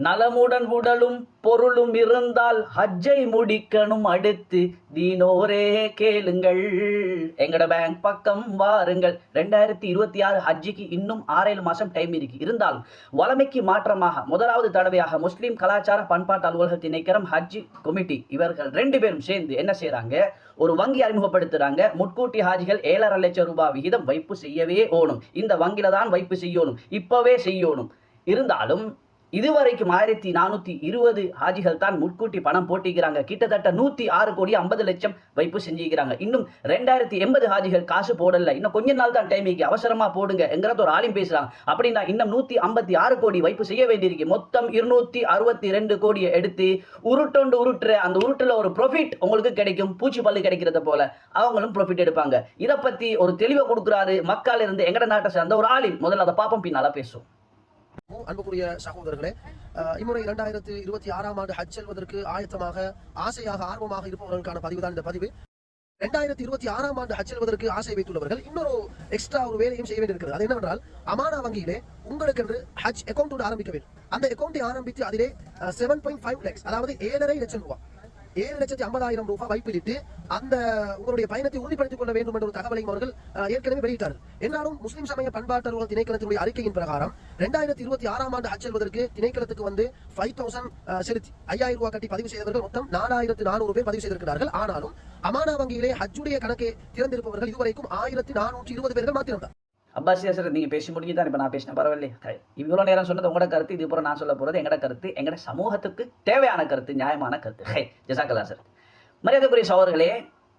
நலமுடன் உடலும் பொருளும் இருந்தால் ஹஜ்ஜை முடிக்கணும் அடுத்து தீனோரே கேளுங்கள் எங்கட பேங்க் பக்கம் வாருங்கள். 2026 ஹஜ்ஜிக்கு இன்னும் 6-7 மாசம் டைம் இருக்கு. இருந்தாலும் வளமைக்கு மாற்றமாக முதலாவது தடவையாக முஸ்லிம் கலாச்சார பண்பாட்டு அலுவலக திணைக்களம் ஹஜ் கமிட்டி இவர்கள் 2 பேரும் சேர்ந்து என்ன செய்யறாங்க, ஒரு வங்கி அறிமுகப்படுத்துறாங்க. முட்கூட்டி ஹாஜிகள் 7,5 லட்சம் ரூபாய் விகிதம் வைப்பு செய்யவே ஓணும். இந்த வங்கியில தான் வைப்பு செய்யணும், இப்பவே செய்யணும். இருந்தாலும் இதுவரைக்கும் 1420 ஹாஜிகள் தான் முட்கூட்டி பணம் போட்டிக்கிறாங்க. கிட்டத்தட்ட 106 கோடி 50 லட்சம் வைப்பு செஞ்சுக்கிறாங்க. இன்னும் 2080 ஹாஜிகள் காசு போடல. இன்னும் கொஞ்ச நாள் தான் டைம் இருக்கு, அவசரமா போடுங்க என்கிறது ஒரு ஆலிம் பேசுறாங்க. அப்படின்னா இன்னும் 156 கோடி வைப்பு செய்ய வேண்டியிருக்கு. மொத்தம் 262 கோடியை எடுத்து உருட்டுற அந்த உருட்டுல ஒரு ப்ராஃபிட் உங்களுக்கு கிடைக்கும். பூச்சி பல்லு கிடைக்கிறத போல அவங்களும் ப்ராஃபிட் எடுப்பாங்க. இதை பத்தி ஒரு தெளிவை கொடுக்குறாரு மக்கள் இருந்து எங்கட நாட்டை சேர்ந்த ஒரு ஆலிம். முதல்ல அதை பாப்போம், பின்னால பேசும். அன்புக்குரிய சகோதரர்களே, இம்முறை 2026 ஆண்டு ஹஜ் செல்வதற்கு ஆயத்தமாக ஆசையாக ஆர்வமாக இருப்பவர்களுக்கான பதிவு தான் இந்த பதிவு. 2026 ஆண்டு ஹஜ் செல்வதற்கு ஆசை வைத்துள்ளவர்கள் இன்னொரு எக்ஸ்ட்ரா ஒரு வேலையும் செய்ய வேண்டியிருக்கிறது. அது என்னவென்றால், அமானா வங்கியிலே உங்களுக்கு என்று ஹஜ் அக்கௌண்ட் ஆரம்பிக்க வேண்டும். அந்த அக்கௌண்டை ஆரம்பித்து அதிலே 7.5 lakhs, அதாவது 7.5 லட்சம் ரூபாய், 7,50,000 ரூபாய் வைப்பிலிட்டு அந்த உங்களுடைய பயணத்தை உறுதிப்படுத்திக் கொள்ள வேண்டும் என்ற ஒரு தகவலையும் அவர்கள் ஏற்கனவே வெளியிட்டார்கள். என்றாலும் முஸ்லிம் சமய பண்பாட்டு அலுவலக திணைக்களத்தினுடைய அறிக்கையின் பிரகாரம் 2026 ஆண்டு ஹஜ் செல்வதற்கு திணைக்களத்துக்கு வந்து 5,000 செலுத்தி 5,000 ரூபாய் கட்டி பதிவு செய்தவர்கள் மொத்தம் 4,400 பேர் பதிவு செய்திருக்கிறார்கள். ஆனாலும் அமானா வங்கியிலே ஹஜ்ஜுடைய கணக்கை திறந்திருப்பவர்கள் இதுவரைக்கும் 1,420 பேர்கள் மாத்திரம். அப்பாசியா சார், நீங்கள் பேசி முடிஞ்சு தான் இப்போ நான் பேசினேன், பரவாயில்லை. இவ்வளோ நேரம் சொன்னது உங்களோட கருத்து, இது அப்புறம் நான் சொல்ல போகிறது எங்கட கருத்து, எங்கட சமூகத்துக்கு தேவையான கருத்து, நியாயமான கருத்து. ஜசாக்கல்லா சார். மரியாதைக்குரிய சகோதரர்களே,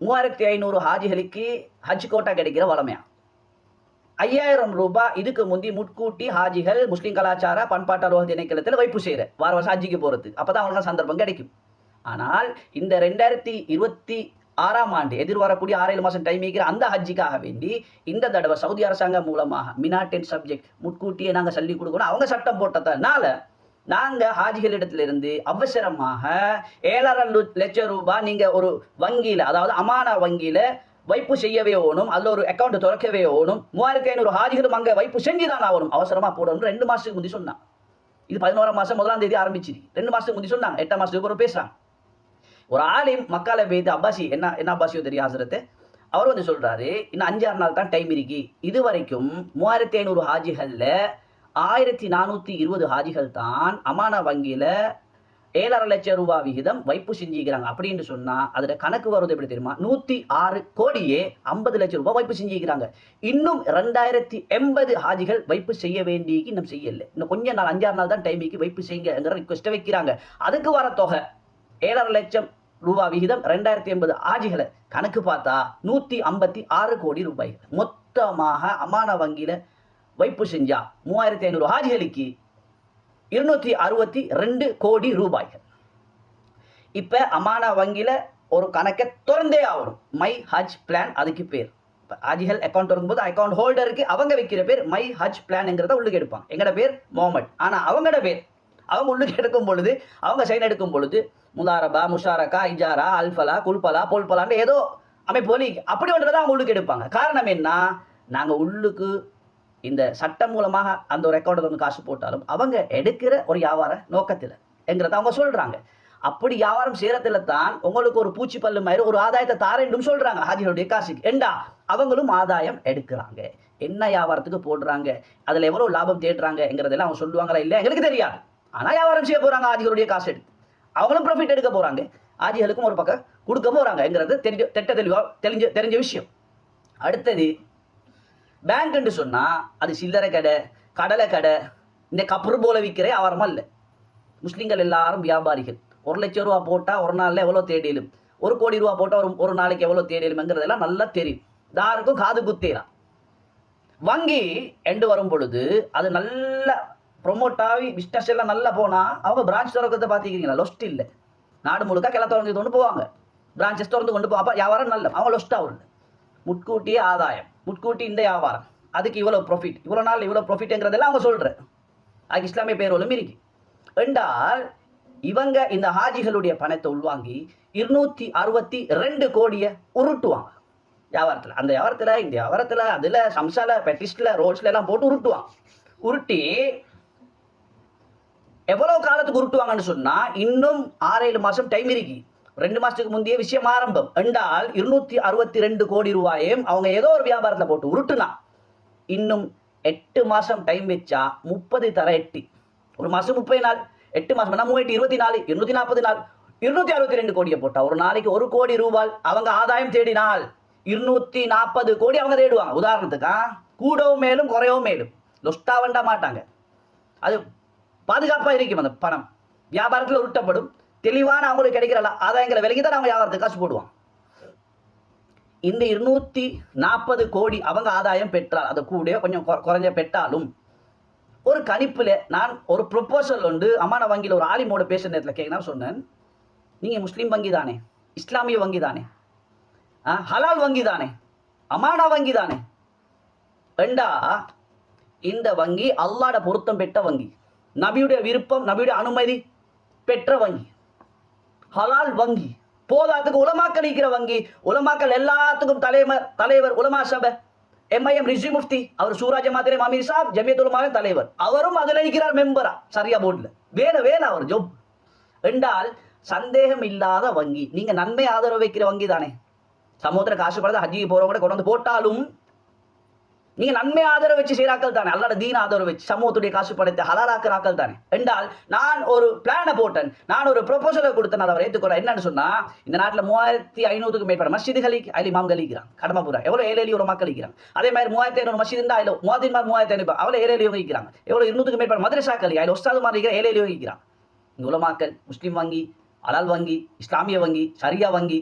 3,500 ஹாஜிகளுக்கு ஹஜ் கோட்டா கிடைக்கிற வளமையா 5,000 ரூபாய் இதுக்கு முந்தி முட்கூட்டி ஹாஜிகள் முஸ்லீம் கலாச்சார பண்பாட்டு அலுவலக திணைக்களத்தில் வைப்பு செய்கிற வார வருஷம் ஹஜ்ஜிக்கு போகிறது. அப்போ தான் அவங்களுக்கு சந்தர்ப்பம் கிடைக்கும். ஆனால் இந்த 2026 ஆண்டு எதிர்வரக்கூடிய 6-7 மாதம் டைம் இருக்கிற அந்த ஹஜ்ஜிக்காக வேண்டி இந்த தடவை சவுதி அரசாங்கம் மூலமாக மினா 10 சப்ஜெக்ட் முட்கூட்டியே நாங்கள் சொல்லி கொடுக்கணும். அவங்க சட்டம் போட்டதுனால நாங்கள் ஹாஜிகளிடத்திலிருந்து அவசரமாக 7,5 லட்சம் ரூபாய் நீங்கள் ஒரு வங்கியில், அதாவது அமானா வங்கியில் வைப்பு செய்யவே ஓணும். அதில் ஒரு அக்கௌண்ட் திறக்கவே ஓணும். 3,500 ஹாஜிகளும் அங்கே வைப்பு செஞ்சு தான் ஆகணும், அவசரமாக போடணும். 2 மாதத்துக்கு முந்தி சொன்னாங்க. இது 11ஆம் மாதம் 1ஆம் தேதி ஆரம்பிச்சிரு. 2 மாதத்துக்கு முந்தி சொன்னாங்க. 8ஆம் மாதத்துக்கு ஒரு பேசுகிறாங்க. ஒரு ஆலிம் மக்களை பேத்து அப்பாசி என்ன அப்பாசியோ தெரியும் ஹசரத்து, அவர் வந்து சொல்றாரு, இன்னும் 5-6 நாள் தான் டைம் இருக்கு. இது வரைக்கும் 3,500 ஹாஜிகள்ல 1,420 ஹாஜிகள் தான் அமானா வங்கியில 7,5 லட்சம் ரூபாய் விகிதம் வைப்பு செஞ்சுக்கிறாங்க. அப்படின்னு சொன்னா அதுல கணக்கு வருவது எப்படி தெரியுமா, 106 கோடியே 50 லட்சம் ரூபாய் வைப்பு செஞ்சுக்கிறாங்க. இன்னும் 2,080 ஹாஜிகள் வைப்பு செய்ய வேண்டிய இன்னும் செய்யல. இன்னும் கொஞ்ச நாள் 5-6 நாள் தான் டைமுக்கு வைப்பு செய்யுங்கிற ரிக்வெஸ்ட்டை வைக்கிறாங்க. அதுக்கு வர தொகை 7,5 லட்சம் ரூபாய் விகிதம் 2,080 ஹாஜிகளை கணக்கு பார்த்தா 156 கோடி ரூபாய் மொத்தமாக அமானா வங்கியில வைப்பு செஞ்சா 3,500 ஹாஜிகளுக்கு 262 கோடி ரூபாய்கள். இப்ப அமானா வங்கியில ஒரு கணக்கை திறந்தே ஆகணும். மை ஹஜ் பிளான் அதுக்கு பேர். ஹாஜிகள் அக்கௌண்ட் வரும்போது அக்கௌண்ட் ஹோல்டருக்கு அவங்க வைக்கிற பேர் மை ஹஜ் பிளான்ங்கிறத உள்ளுக்கு எடுப்பாங்க. எங்கட பேர் முகமது, ஆனா அவங்களோட பேர் அவங்க உள்ளுக்கு எடுக்கும் பொழுது, அவங்க சைன் எடுக்கும் பொழுது முதாரபா, முஷாரக்கா, இஜாரா, அல்ஃபலா, குல்பலா, பொல்பலான்னு ஏதோ அமைப்பு போலி அப்படி ஒன்றதான் அவங்க உள்ளுக்கு எடுப்பாங்க. காரணம் என்ன, நாங்கள் உள்ளுக்கு இந்த சட்டம் மூலமாக அந்த ஒரு அக்கௌண்ட் வந்து காசு போட்டாலும் அவங்க எடுக்கிற ஒரு வியாபார நோக்கத்தில் என்கிறத அவங்க சொல்றாங்க. அப்படி வியாபாரம் செய்யறதுல தான் உங்களுக்கு ஒரு பூச்சி பல்லு மாதிரி ஒரு ஆதாயத்தை தாரேன்னு சொல்றாங்க. ஹாஜிகளுடைய காசுக்கு ஏண்டா அவங்களும் ஆதாயம் எடுக்கிறாங்க. என்ன வியாபாரத்துக்கு போடுறாங்க, அதுல எவ்வளவு லாபம் தேடுறாங்கிறதெல்லாம் அவங்க சொல்லுவாங்களா இல்லை எங்களுக்கு தெரியாது. ஆனா வியாபாரம் செய்ய போறாங்க, ஆஜிகளுடைய காசு எடுத்து அவங்களும் ப்ராஃபிட் எடுக்க போறாங்க, ஆஜிகளுக்கும் ஒரு பக்கம் கொடுக்க போறாங்கிறது தெரிஞ்ச விஷயம். அடுத்தது பேங்க்னு சொன்னா அது சில்லறை கடை, கடலை கடை, இந்த கப்பர் போல விற்கிற வியாபாரமா இல்லை. முஸ்லிம்கள் எல்லாரும் வியாபாரிகள். 1 லட்சம் ரூபா போட்டா ஒரு நாள்ல எவ்வளவு தேடிலும், 1 கோடி ரூபா போட்டா ஒரு நாளைக்கு எவ்வளவு தேடிலும்ங்கிறதெல்லாம் நல்லா தெரியும். யாருக்கும் காது குத்தேலாம். வங்கி எண்டு வரும் பொழுது அது நல்ல ப்ரொமோட் ஆகி பிஸ்னஸ் எல்லாம் நல்லா போனால் அவங்க பிரான்ச் திறக்கிறத பார்த்துக்கிறீங்களா, லொஸ்ட் இல்லை. நாடு முழுக்க கிளை திறந்து கொண்டு போவாங்க, பிரான்ச்சஸ் திறந்து கொண்டு போவாங்க. அப்போ வியாபாரம் நல்ல, அவங்க லொஸ்ட் ஆகுது. முட்கூட்டியே ஆதாயம், முட்கூட்டி இந்த வியாபாரம், அதுக்கு இவ்வளோ ப்ராஃபிட், இவ்வளோ நாள் இவ்வளோ ப்ராஃபிட்ங்கிறதெல்லாம் அவங்க சொல்கிறேன். அதுக்கு இஸ்லாமிய பேரோலும் இருக்கு. என்றால் இவங்க இந்த ஹாஜிகளுடைய பணத்தை உள்வாங்கி 262 கோடியை உருட்டுவாங்க வியாபாரத்தில். அந்த வியாபாரத்தில், இந்த வியாபாரத்தில், அதில் சம்சால பெட்டிஸ்டில் ரோல்ஸ்ல எல்லாம் போட்டு உருட்டுவாங்க. உருட்டி எவ்வளவு காலத்துக்கு உருட்டுவாங்கன்னு சொன்னா இன்னும் 6-7 மாசம் டைம் இருக்கு. 2 மாசத்துக்கு முந்தைய விஷயம் ஆரம்பம் என்றால் 262 கோடி ரூபாயும் அவங்க ஏதோ ஒரு வியாபாரத்தில் போட்டு உருட்டுனா இன்னும் 8 மாசம் டைம் வச்சா 30 தர 8 ஒரு மாசம் 30 நாள் 8 மாசம் 24 240 நாள் 262 கோடியை போட்டா ஒரு நாளைக்கு 1 கோடி ரூபாய் அவங்க ஆதாயம் தேடினால் 240 கோடி அவங்க தேடுவாங்க. உதாரணத்துக்கு கூடவும் மேலும் குறையவும் மேலும் லொஸ்டா வேண்ட மாட்டாங்க. அது பாதுகாப்பா இருக்கும். அந்த பணம் வியாபாரத்தில் உருட்டப்படும். தெளிவான அவங்களுக்கு கிடைக்கிற ஆதாயங்களை விலகி தான் அவங்க வியாபாரத்துக்கு காசு போடுவாங்க. இந்த 240 கோடி அவங்க ஆதாயம் பெற்றால் அது கூட கொஞ்சம் குறைஞ்ச பெற்றாலும் ஒரு கணிப்புல நான் ஒரு ப்ரொபோசல் உண்டு அமான வங்கியில் ஒரு ஆலிமோட பேசுற நேரத்தில் கேட்க சொன்னேன். நீங்க முஸ்லீம் வங்கி தானே, இஸ்லாமிய வங்கி தானே, ஹலால் வங்கி தானே, அமானா வங்கி தானே ரெண்டா இந்த வங்கி அல்லாஹ்ட பொருத்தம் பெற்ற வங்கி, நபியுடைய விருப்பம் நபியுடைய அனுமதி பெற்ற வங்கி, ஹலால் வங்கி, போதாத்துக்கு உலமாக்கள் இருக்கிற வங்கி, உலமாக்கள் எல்லாத்துக்கும் தலைவர் உலமா சபை MIM ரிஸ்வி முஃப்தி அவர் சூரா ஜமாத்திலே மாமீர் சாப் ஜமியத்துல் உலமாவின் தலைவர் அவரும் அதில் இருக்கிறார் மெம்பரா சரியா போர்டில் வேலை அவர் ஜொப் என்றால் சந்தேகம் இல்லாத வங்கி. நீங்க நன்மை ஆதரவு வைக்கிற வங்கி தானே. சமுத்திர காசுபடாத ஹஜ்ஜிக்கு போறவங்க கொண்டு வந்து போட்டாலும் நீங்க நன்மை ஆதரவு வச்சு செய்யறாக்கள் தானே, அல்லாட தீன ஆதரவு வச்சு சமூகத்துடைய காசு படைத்து ஹலாலாக்கிறாக்கள் தானே. என்றால் நான் ஒரு பிளானை போட்டேன், நான் ஒரு ப்ரொபோசலை கொடுத்தேன், அதை அவர் ஏற்றுக்கிறேன். என்னன்னு சொன்னா இந்த நாட்டில் 3500க்கும் மேற்பட்ட மஸ்ஜிதுகளுக்கு அதில் இமாம் கழிக்கிறான் கடமைப்புறா எவ்வளோ 7 ஒரு மக்கள் இருக்கிறாங்க. அதே மாதிரி 3500 மஸ்ஜித் இருந்தால் அதில் மோதின்மார் 3500 அவ்வளோ 7 வைக்கிறாங்க. எவ்வளோ 200க்கும் மேற்பட்ட மதரசாக்கள் அதில் உஸ்தாது மாதிரி இருக்கிற 7 வைக்கிறாங்க. இந்த உலமாக்கள் முஸ்லீம் வங்கி, ஹலால் வங்கி, இஸ்லாமிய வங்கி, சரியா வங்கி,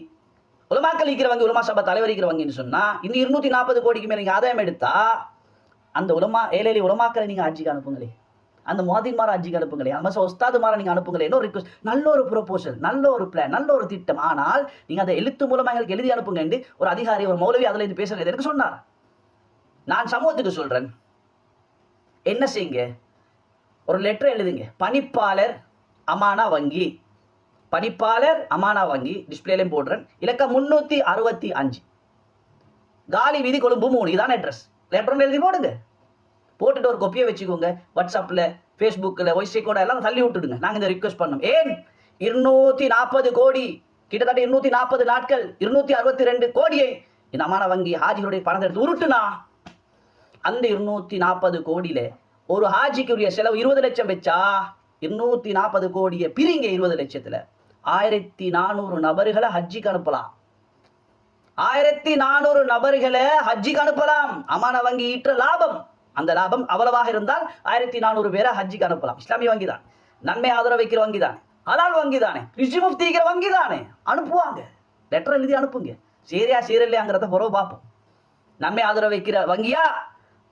உலமாக்கள் இருக்கிற வங்கி, உலமா சபா தலைவர் இருக்கிற வங்கின்னு சொன்னா இன்னும் 240 கோடிக்கு மேல நீங்க ஆதாயம் எடுத்தா அந்த ஏழை உலமாக்களை நீங்க ஆட்சிக்கு அனுப்புங்களே, அந்த மோதின்மார ஆட்சிக்கு அனுப்புங்களே, அந்த மாதிரி உஸ்தாது மாற நீங்க அனுப்புங்களே. ஒரு ரிக்வஸ்ட், நல்ல ஒரு ப்ரொபோசல், நல்ல ஒரு பிளான், நல்ல ஒரு திட்டம். ஆனால் நீங்க அதை எழுத்து மூலமா எங்களுக்கு எழுதி அனுப்புங்க என்று ஒரு அதிகாரி ஒரு மௌலவி அதுல இருந்து பேசுறது எனக்கு சொன்னார். நான் சமூகத்துக்கு சொல்றேன், என்ன செய்யுங்க, ஒரு லெட்டர் எழுதுங்க, பணிப்பாளர் அமானா வங்கி, பணிப்பாளர் அமானா வங்கி, டிஸ்பிளேலையும் போடுறேன், இலக்கம் 365 காலி வீதி கொழும்பு 3, இதான அட்ரஸ். லெட்டர் எழுதி போடுங்க, போட்டுட்டு ஒரு கொப்பியை வச்சுக்கோங்க. வாட்ஸ்அப்ல ஃபேஸ்புக்கில் வாய்ஸ் ரெக்கார்ட் எல்லாம் தள்ளி விட்டுடுங்க. நாங்கள் இந்த ரிக்வெஸ்ட் பண்ணோம். ஏன் 240 கோடி கிட்டத்தட்ட 240 நாட்கள் 262 கோடியை இந்த அமானா வங்கி ஹாஜிகளுடைய பணத்தை எடுத்து உருட்டுனா அந்த 240 கோடியில ஒரு ஹாஜிக்குரிய செலவு 20 லட்சம் வச்சா 240 கோடியை பிரிங்க 20 லட்சத்துல 1400 நபர்களை ஹஜ்ஜிக்கு அனுப்பலாம். 1400 நபர்களை ஹஜ்ஜிக்கு அனுப்பலாம். அமான வங்கி ஈற்ற லாபம், அந்த லாபம் அவ்வளவாக இருந்தால் 1400 பேரை ஹஜ்ஜிக்கு அனுப்பலாம். இஸ்லாமிய வங்கி தான், நன்மை ஆதரவு வைக்கிற வங்கி தானே, ஹலால் வங்கி தானே, ரிஸ்வி முஃப்தி இருக்கிற வங்கி தானே, அனுப்புவாங்க. லெட்டர் எழுதி அனுப்புங்க. சரியா சீரல்லையாங்கிறத புறவு பார்ப்போம். நன்மை ஆதரவு வைக்கிற வங்கியா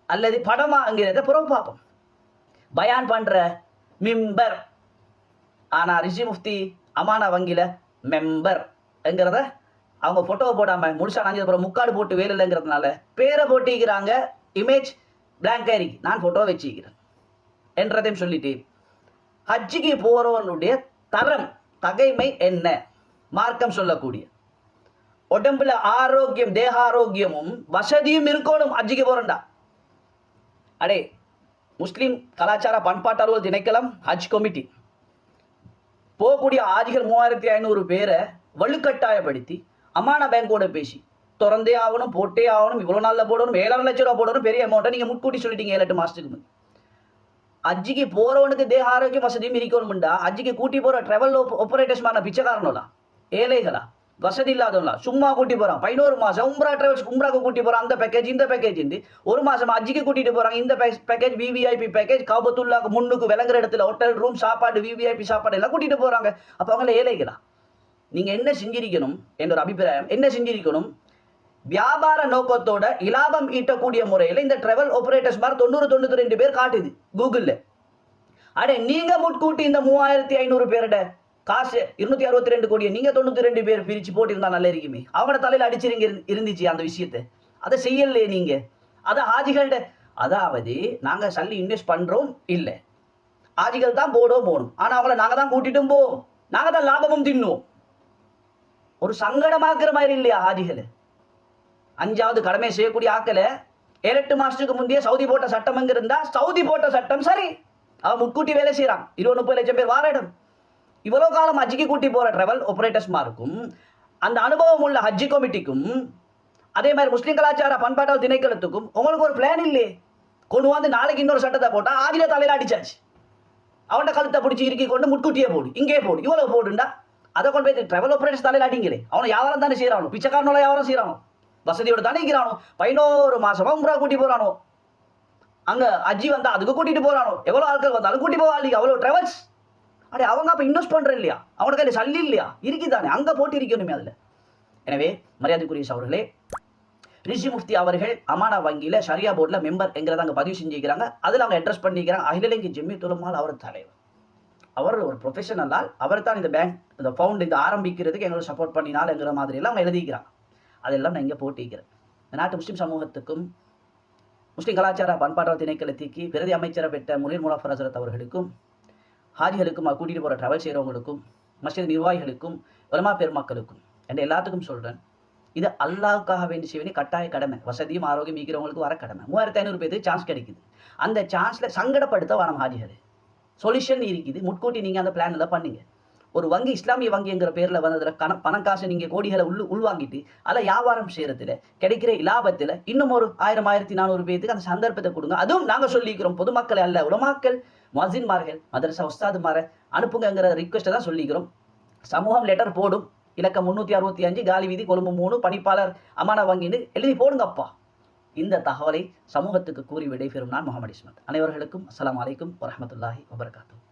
அல்லது படமாங்கிறத புறவு பார்ப்போம். பயான் பண்ற மிம்பர், ஆனா ரிஷி முஃப்தி அமானா வங்கியில மெம்பர் என்கிறத அவங்க போட்டோவை போடாம முடிச்சா நாங்கள் முக்காடு போட்டு வேலை இல்லைங்கிறதுனால பேரை போட்டிக்கிறாங்க. இமேஜ் பிளாங்க் ஆயிருக்கு, நான் போட்டோவை வச்சுக்கிறேன் என்றதையும் சொல்லிட்டு ஹஜ்ஜிக்கு போறவனுடைய தரம் தகைமை என்ன, மார்க்கம் சொல்லக்கூடிய உடம்புல ஆரோக்கியம், தேக ஆரோக்கியமும் வசதியும் இருக்கணும். ஹஜ்ஜிக்கு போறண்டா அடே முஸ்லீம் கலாச்சார பண்பாட்டு அலுவலர் திணைக்களம் ஹஜ் கமிட்டி போகக்கூடிய ஆஜிகள் 3500 பேரை வலுக்கட்டாயப்படுத்தி அமானா பேங்கோட பேசி திறந்தே ஆகணும், போட்டே ஆகணும், இவ்வளோ நாளில் போடணும், 7 லட்சம் ரூபா போடணும், பெரிய அமௌண்ட்டை நீங்கள் முன்கூட்டி சொல்லிட்டீங்க 7-8 மாதத்துக்கு முன். ஹஜ்ஜிக்கு போகிறவனுக்கு தேக ஆரோக்கியம் வசதியும் இருக்கணும்டா. ஹஜ்ஜிக்கு கூட்டி போகிற ட்ராவல் ஆப்பரேட்டர்ஸ் மாதிரி பிச்சைக்காரனோலாம், ஏழைகளா, வசதி இல்லாதவங்களா, சும்மா கூட்டி போகிறான். 11 மாதம் உம்ரா டிராவல்ஸ் உம்ராக்கு கூட்டி போகிறான். அந்த பேக்கேஜ் இந்த பேக்கேஜ் ஒரு மாதம் ஹஜ்ஜிக்கு கூட்டிட்டு போகிறாங்க. இந்த பேக்கேஜ் விவிஐபி பேக்கேஜ், கௌபத்துல்லாக்கு முன்னுக்கு விளங்குற இடத்துல ஹோட்டல் ரூம் சாப்பாடு, விவிஐபி சாப்பாடு எல்லாம் கூட்டிட்டு போகிறாங்க. அப்போ அவங்கள ஏழைகளா? நீங்கள் என்ன செஞ்சிருக்கணும் என்ற ஒரு அபிப்பிராயம், என்ன செஞ்சிருக்கணும், வியாபார நோக்கத்தோட இலாபம் ஈட்டக்கூடிய முறையில் இந்த டிராவல் ஆப்பரேட்டர்ஸ் மாதிரி 92 பேர் காட்டுது கூகுளில். அடே நீங்க முட்கூட்டி இந்த 3500 பேரோட காசு 262 கோடியை நீங்க 92 பேர் பிரிச்சு போட்டிருந்தா நல்லா இருக்குமே. அவங்களோட தலையில அடிச்சிருங்க இருந்துச்சு அந்த விஷயத்தை. அதை செய்யலையே நீங்க. அதை ஹாஜிகள்ட, அதாவது நாங்க சல்லி இன்வெஸ்ட் பண்றோம் இல்லை, ஹாஜிகள் தான் போகணும். ஆனா அவங்கள நாங்க தான் கூட்டிட்டும் போவோம், நாங்க தான் லாபமும் தின்னுவோம். ஒரு சங்கடமாக்குற மாதிரி இல்லையா ஹாஜிகள்? 5வது கடமை செய்யக்கூடிய ஆக்களை 7-8 மாசத்துக்கு முந்தைய சவுதி போட்ட சட்டம் எங்க இருந்தா, சவுதி போட்ட சட்டம் சரி, அவன் முன்கூட்டி வேலை செய்கிறான். 20-30 லட்சம் பேர் வார இடம். இவ்வளோ காலம் ஹஜ்ஜிக்கு கூட்டி போகிற ட்ராவல் ஆப்ரேட்டர்ஸ்மாருக்கும் அந்த அனுபவம் உள்ள ஹஜ்ஜி கமிட்டிக்கும் அதே மாதிரி முஸ்லீம் கலாச்சார பண்பாட்டால் திணைக்களத்துக்கும் உங்களுக்கு ஒரு பிளான் இல்லையே. கொண்டு வந்து நாளைக்கு இன்னொரு சட்டத்தை போட்டால் ஆதில தலையில் அடிச்சாச்சு. அவன்கிட்ட கழுத்தை பிடிச்சி இறுக்கி கொண்டு முட்கூட்டியே போடு, இங்கே போடு, இவ்வளோ போடுண்டா அதை கொண்டு போய் ட்ராவல் ஆப்ரேட்டர்ஸ் தலையில் அடிங்களே. அவனை வியாபாரம் தானே செய்கிறானோ, பிச்சைக்காரனோட வியாபாரம் செய்கிறானோ, வசதியோடு தானே இருக்கிறானோ, 11 மாசமாக உம்ரா கூட்டி போகிறானோ, அங்கே அஜி வந்தால் அதுக்கு கூட்டிகிட்டு போகிறானோ, எவ்வளோ ஆட்கள் வந்தாலும் கூட்டி போவாள் அவ்வளோ ட்ராவல்ஸ். அடே அவங்க அப்போ இன்வெஸ்ட் பண்ணுற இல்லையா, அவனுக்கு கையில் சல்லி இல்லையா, இருக்குதானே, அங்கே போட்டு இருக்கணுமே அதில். எனவே மரியாதைக்குரிய அவர்களே, ரிஷி முஃப்தி அவர்கள் அமானா வங்கியில் ஷரியா போர்டில் மெம்பர் என்கிறத அங்கே பதிவு செஞ்சுக்கிறாங்க. அதில் அவங்க அட்ரஸ் பண்ணிக்கிறாங்க அகிலங்கி ஜெமியத்துல் உலமாவில் அவர் தலைவர். அவர் ஒரு ப்ரொஃபஷனலால் அவர் தான் இந்த பேங்க் இந்த ஃபவுண்ட் இந்த ஆரம்பிக்கிறதுக்கு எங்களை சப்போர்ட் பண்ணினால்ங்கிற மாதிரியெல்லாம் அவங்க எழுதிக்கிறாங்க. அதெல்லாம் நான் இங்கே போட்டிக்கிறேன். இந்த நாட்டு முஸ்லீம் சமூகத்துக்கும் முஸ்லீம் கலாச்சார பண்பாட்டு திணைக்களத்துக்கு பிரதி அமைச்சரை பெற்ற முனீர் முனாஃபர் ஹசரத் அவர்களுக்கும் ஹாஜிகளுக்கும் கூட்டிகிட்டு போகிற ட்ராவல் செய்கிறவங்களுக்கும் மஸ்ஜித் நிர்வாகிகளுக்கும் உலமா பெருமக்களுக்கும் என்ற எல்லாத்துக்கும் சொல்கிறேன், இது அல்லாஹ்வுக்காக வேண்டி செய்ய வேண்டிய கட்டாய கடமை. வசதியும் ஆரோக்கியம் இருக்கிறவங்களுக்கு வர கடமை. 3500 பேருக்கு சான்ஸ் கிடைக்குது. அந்த சான்ஸில் சங்கடப்படுத்த வரம் ஹாஜிகள் சொல்யூஷன் இருக்குது. முட்கூட்டி நீங்கள் அந்த பிளானில் பண்ணுங்க. ஒரு வங்கி இஸ்லாமிய வங்கிங்கிற பேரில் வந்ததில் பணம் காசு நீங்கள் கோடிகளை உள்வாங்கிட்டு அதில் வியாபாரம் செய்கிறதுல கிடைக்கிற லாபத்தில் இன்னும் ஒரு 1000-1400 பேருக்கு அந்த சந்தர்ப்பத்தை கொடுங்க. அதுவும் நாங்கள் சொல்லிக்கிறோம், பொதுமக்கள் அல்ல, உலமாக்கள் முஅஸ்ஸின்மார்கள் மதரசா உஸ்தாதுமாரை அனுப்புங்கிற ரிக்வெஸ்ட்டை தான் சொல்லிக்கிறோம். சமூகம் லெட்டர் போடும், இலக்கம் 365 காலி வீதி கொழும்பு 3 பணிப்பாளர் அமானா வங்கின்னு எழுதி போடுங்கப்பா. இந்த தகவலை சமூகத்துக்கு கூறி விடைபெறும் நான் முகமது இஸ்மத். அனைவர்களுக்கும் அஸ்ஸலாமு அலைக்கும் வரஹ்மத்துல்லாஹி வபரகாத்துஹு.